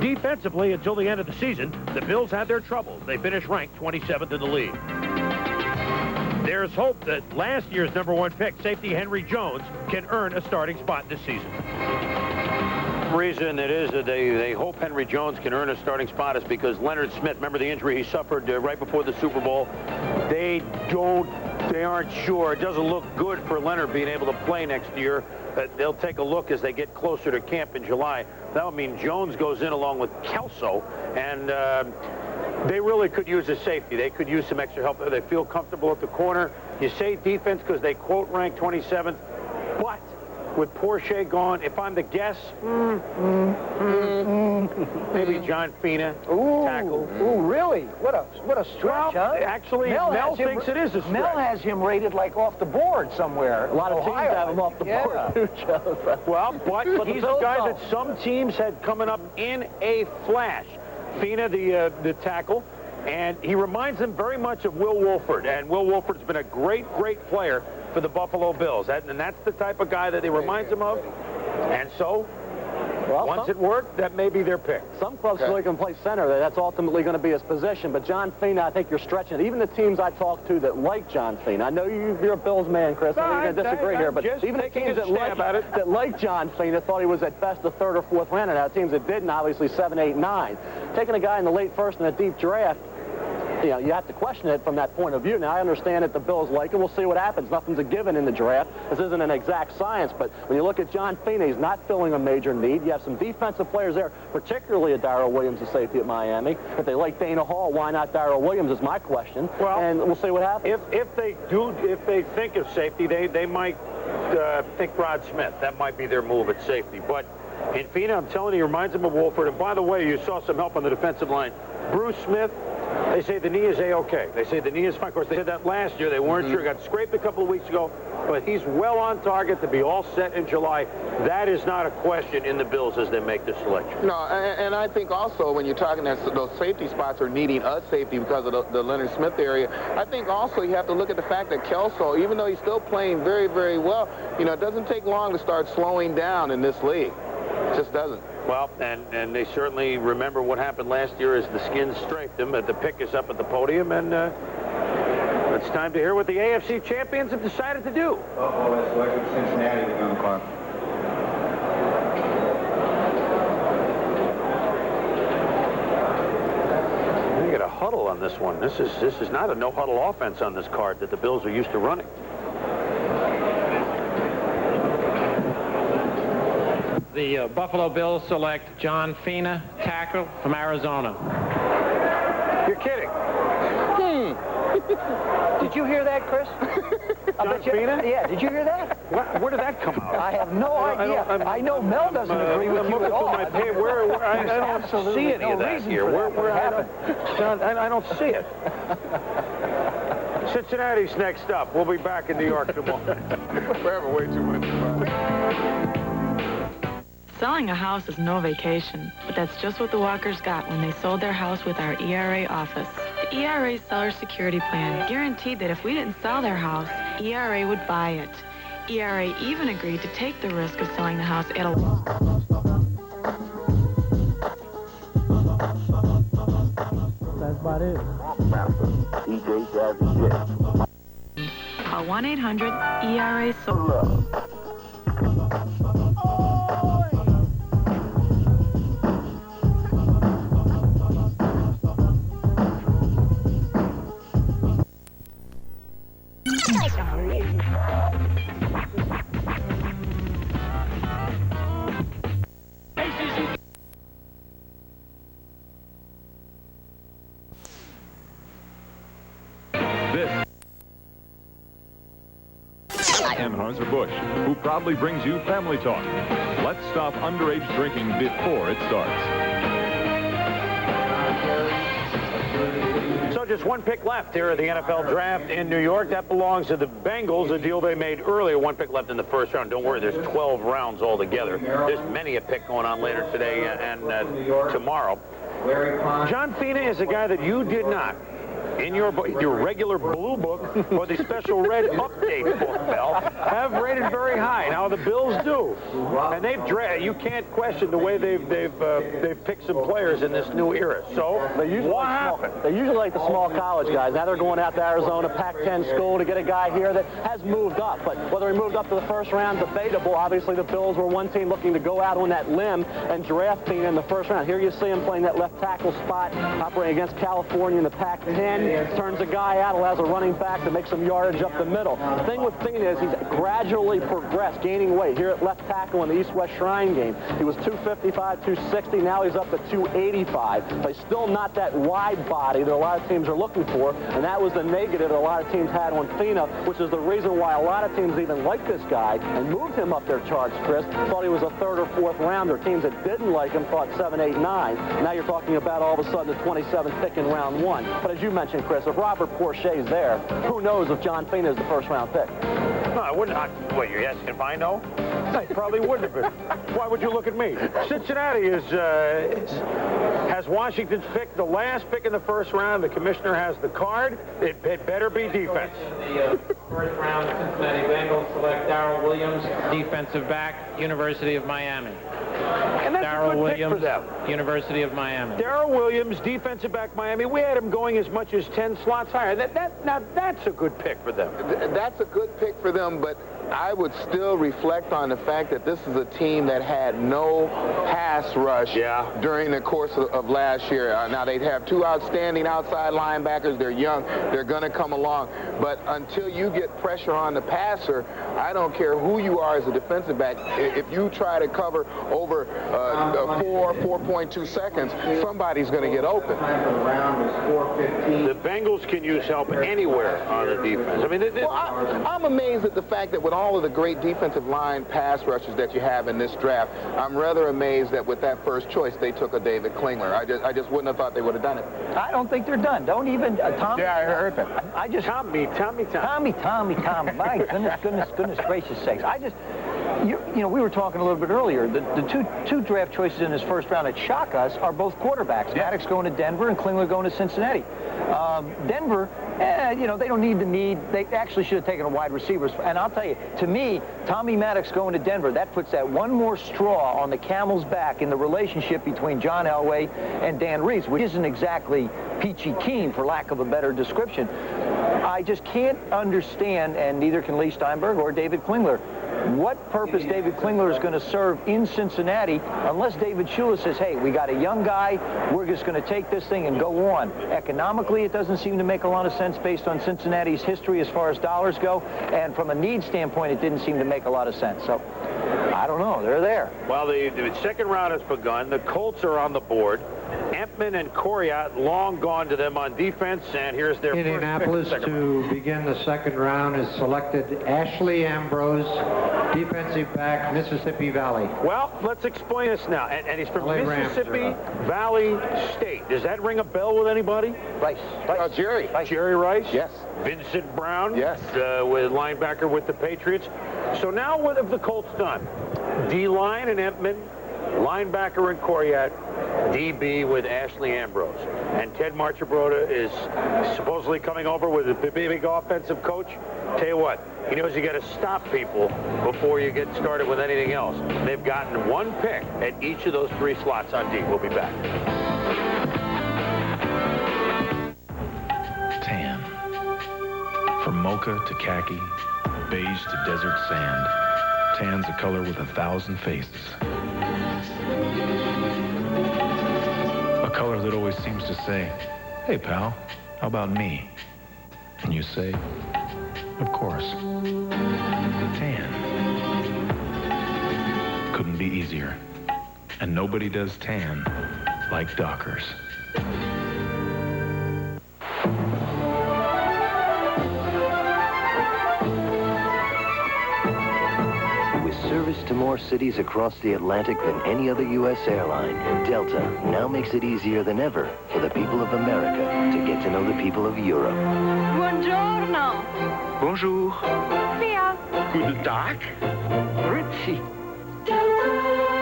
Defensively, until the end of the season, the Bills had their troubles. They finished ranked 27th in the league. There's hope that last year's #1 pick, safety Henry Jones, can earn a starting spot this season. The reason it is that they hope Henry Jones can earn a starting spot is because Leonard Smith, remember the injury he suffered right before the Super Bowl? They aren't sure. It doesn't look good for Leonard being able to play next year. They'll take a look as they get closer to camp in July. That would mean Jones goes in along with Kelso, and they really could use a safety. They could use some extra help. They feel comfortable at the corner. You say defense because they quote ranked 27th, but with Porsche gone, if I'm the guess, maybe John Fina, tackle. Ooh, really? What a stretch, huh? Actually, Mel thinks it is a stretch. Mel has him rated like off the board somewhere. A lot of teams have him off the board, too, Joe. Well, but he's a guy that some teams had coming up in a flash. Fina, the tackle, and he reminds them very much of Will Wolford, and Will Wolford's been a great player for the Buffalo Bills, and that's the type of guy that he reminds them of, and so once it worked, that may be their pick. Some clubs really can play center. That's ultimately going to be his position, but John Fina, I think you're stretching it. Even the teams I talk to that like John Fina, I know you're a Bills man, Chris, I'm going to disagree here, but even the teams that like John Fina thought he was at best the 3rd or 4th round, and teams that didn't, obviously 7, 8, 9. Taking a guy in the late 1st in a deep draft, you know, you have to question it from that point of view. Now, I understand that the Bills like it. We'll see what happens. Nothing's a given in the draft. This isn't an exact science, but when you look at John Fina, he's not filling a major need. You have some defensive players there, particularly a Darrell Williams, the safety at Miami. If they like Dana Hall, why not Darrell Williams is my question. Well, and we'll see what happens. If they think of safety, they might think Rod Smith. That might be their move at safety. But in Fina, I'm telling you, he reminds him of Wolford. And by the way, you saw some help on the defensive line. Bruce Smith, they say the knee is A-OK. They say the knee is fine. Of course, they said that last year. They weren't sure. Got scraped a couple of weeks ago. But he's well on target to be all set in July. That is not a question in the Bills as they make the selection. No, and I think also when you're talking that those safety spots are needing a safety because of the Leonard Smith area, I think also you have to look at the fact that Kelso, even though he's still playing very, very well, you know, it doesn't take long to start slowing down in this league. It just doesn't. Well, and they certainly remember what happened last year as the Skins strafed him. The pick is up at the podium, and it's time to hear what the AFC champions have decided to do. Uh-oh, that's like Cincinnati to be on the clock. They get a huddle on this one. This is not a no-huddle offense on this card that the Bills are used to running. The Buffalo Bills select John Fina, tackle from Arizona. You're kidding. Did you hear that, Chris? John Fina? Yeah, did you hear that? Where did that come out? I have no idea. I know Mel doesn't agree with you at all. I don't see any of that here. I don't see it. Cincinnati's next up. We'll be back in New York tomorrow. We're having way too much fun. Selling a house is no vacation, but that's just what the Walkers got when they sold their house with our ERA office. The ERA Seller Security Plan guaranteed that if we didn't sell their house, ERA would buy it. ERA even agreed to take the risk of selling the house at a loss. That's about it. Call 1-800-ERA-SOLD. Anheuser-Busch, who proudly brings you Family Talk. Let's stop underage drinking before it starts. So just one pick left here at the NFL draft in New York. That belongs to the Bengals, a deal they made earlier. One pick left in the first round. Don't worry, there's 12 rounds altogether. There's many a pick going on later today and tomorrow. John Fina is a guy that you did not, in your regular blue book or the special red update book, Mel, have rated very high. Now the Bills do, and you can't question the way they've picked some players in this new era. So what happened? They usually like the small college guys. Now they're going out to Arizona, Pac-10 school, to get a guy here that has moved up. But whether he moved up to the first round, debatable. Obviously, the Bills were one team looking to go out on that limb and draft Fina in the first round. Here you see him playing that left tackle spot, operating against California in the Pac-10. Turns a guy out, allows a running back to make some yardage up the middle. The thing with Fina is he's gradually progressed, gaining weight. Here at left tackle in the East-West Shrine game, he was 255, 260. Now he's up to 285. But he's still not that wide body that a lot of teams are looking for, and that was the negative that a lot of teams had on Fina, which is the reason why a lot of teams even liked this guy and moved him up their charts, Chris. Thought he was a third or fourth rounder. Teams that didn't like him thought 7, 8, 9. Now you're talking about all of a sudden the 27th pick in round 1. But as you mentioned, Chris, if Robert Porche's there, who knows if John Fina is the first round pick? No, I wouldn't. What, you're asking if I know? I probably wouldn't have been. Why would you look at me? Cincinnati has Washington's pick, the last pick in the first round. The commissioner has the card. It better be defense. The first round, Cincinnati Bengals select Darrell Williams, defensive back, University of Miami. And that's Darrell a good Williams, pick for them. University of Miami. Darrell Williams, defensive back, Miami. We had him going as much as 10 slots higher. Now that's a good pick for them. That's a good pick for them, but I would still reflect on the fact that this is a team that had no pass rush during the course of last year. Now, they'd have two outstanding outside linebackers. They're young. They're going to come along. But until you get pressure on the passer, I don't care who you are as a defensive back. If you try to cover over 4.2 seconds, somebody's going to get open. The Bengals can use help anywhere on the defense. I mean, I'm amazed at the fact that with all of the great defensive line pass rushers that you have in this draft, I'm rather amazed that with that first choice, they took a David Klingler. I just wouldn't have thought they would have done it. I don't think they're done. Don't even, Tom. Yeah, I heard that. Tommy. My goodness gracious sakes. You know, we were talking a little bit earlier. The two draft choices in this first round that shock us are both quarterbacks. Yeah. Maddox going to Denver and Klingler going to Cincinnati. Denver, you know, they don't need the need. They actually should have taken a wide receiver. And I'll tell you, to me, Tommy Maddox going to Denver, that puts that one more straw on the camel's back in the relationship between John Elway and Dan Reeves, which isn't exactly peachy keen, for lack of a better description. I just can't understand, and neither can Lee Steinberg or David Klingler, what purpose David Klingler is going to serve in Cincinnati unless David Shula says, hey, we got a young guy, we're just going to take this thing and go on. Economically, it doesn't seem to make a lot of sense based on Cincinnati's history as far as dollars go, and from a need standpoint, it didn't seem to make a lot of sense. So, I don't know. They're there. Well, the second round has begun. The Colts are on the board. Empman and Coriat long gone to them on defense, and here's their Indianapolis first pick. To begin the second round is selected Ashley Ambrose, defensive back, Mississippi Valley. Well, let's explain this now. And he's from Mississippi Valley State. Does that ring a bell with anybody? Rice. Jerry. Jerry Rice? Yes. Vincent Brown? Yes. With linebacker with the Patriots. So now what have the Colts done? D-line and Empman, linebacker and Coriat, DB with Ashley Ambrose. And Ted Marchibroda is supposedly coming over with a big offensive coach. Tell you what, he knows you got to stop people before you get started with anything else. They've gotten one pick at each of those three slots on D. We'll be back. Tan. From mocha to khaki, beige to desert sand, tan's a color with 1,000 faces. A color that always seems to say, hey pal, how about me? And you say, of course. Tan. Couldn't be easier. And nobody does tan like Dockers. Service to more cities across the Atlantic than any other U.S. airline, Delta now makes it easier than ever for the people of America to get to know the people of Europe. Buongiorno. Bonjour. Sia. Guten Tag. Grüezi. Delta.